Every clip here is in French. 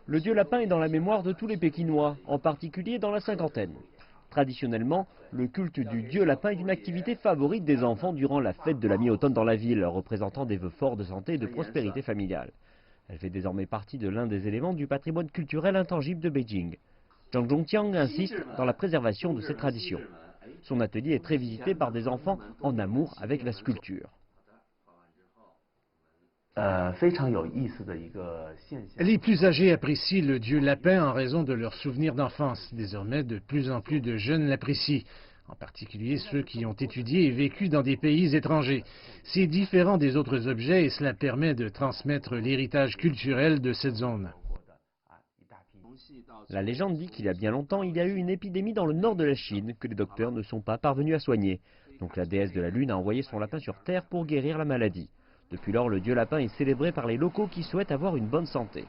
Le dieu lapin est dans la mémoire de tous les Pékinois, en particulier dans la cinquantaine. Traditionnellement, le culte du dieu lapin est une activité favorite des enfants durant la fête de la mi-automne dans la ville, représentant des vœux forts de santé et de prospérité familiale. Elle fait désormais partie de l'un des éléments du patrimoine culturel intangible de Beijing. Zhang Zhongqiang insiste dans la préservation de cette tradition. Son atelier est très visité par des enfants en amour avec la sculpture. Les plus âgés apprécient le dieu lapin en raison de leurs souvenirs d'enfance. Désormais, de plus en plus de jeunes l'apprécient, en particulier ceux qui ont étudié et vécu dans des pays étrangers. C'est différent des autres objets et cela permet de transmettre l'héritage culturel de cette zone. La légende dit qu'il y a bien longtemps, il y a eu une épidémie dans le nord de la Chine que les docteurs ne sont pas parvenus à soigner. Donc la déesse de la Lune a envoyé son lapin sur Terre pour guérir la maladie. Depuis lors, le dieu lapin est célébré par les locaux qui souhaitent avoir une bonne santé.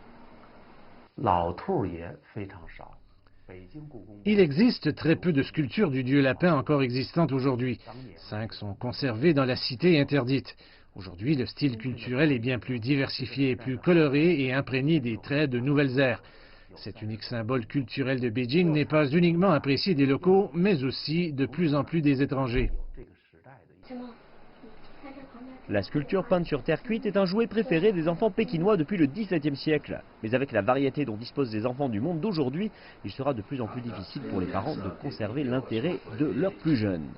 Il existe très peu de sculptures du dieu lapin encore existantes aujourd'hui. 5 sont conservées dans la cité interdite. Aujourd'hui, le style culturel est bien plus diversifié, plus coloré et imprégné des traits de nouvelles ères. Cet unique symbole culturel de Beijing n'est pas uniquement apprécié des locaux, mais aussi de plus en plus des étrangers. La sculpture peinte sur terre cuite est un jouet préféré des enfants pékinois depuis le XVIIe siècle. Mais avec la variété dont disposent les enfants du monde d'aujourd'hui, il sera de plus en plus difficile pour les parents de conserver l'intérêt de leurs plus jeunes.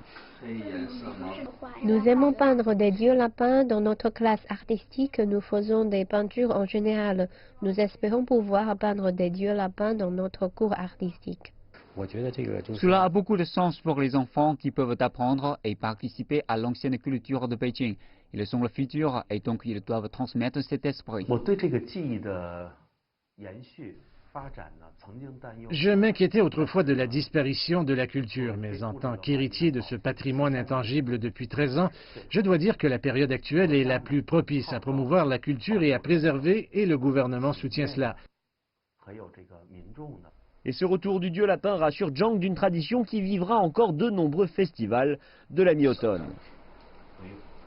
Nous aimons peindre des dieux lapins. Dans notre classe artistique, nous faisons des peintures en général. Nous espérons pouvoir peindre des dieux lapins dans notre cours artistique. Cela a beaucoup de sens pour les enfants qui peuvent apprendre et participer à l'ancienne culture de Beijing. Ils sont le futur et donc ils doivent transmettre cet esprit. Je m'inquiétais autrefois de la disparition de la culture, mais en tant qu'héritier de ce patrimoine intangible depuis 13 ans, je dois dire que la période actuelle est la plus propice à promouvoir la culture et à préserver, et le gouvernement soutient cela. Et ce retour du dieu lapin rassure Zhang d'une tradition qui vivra encore de nombreux festivals de la mi-automne.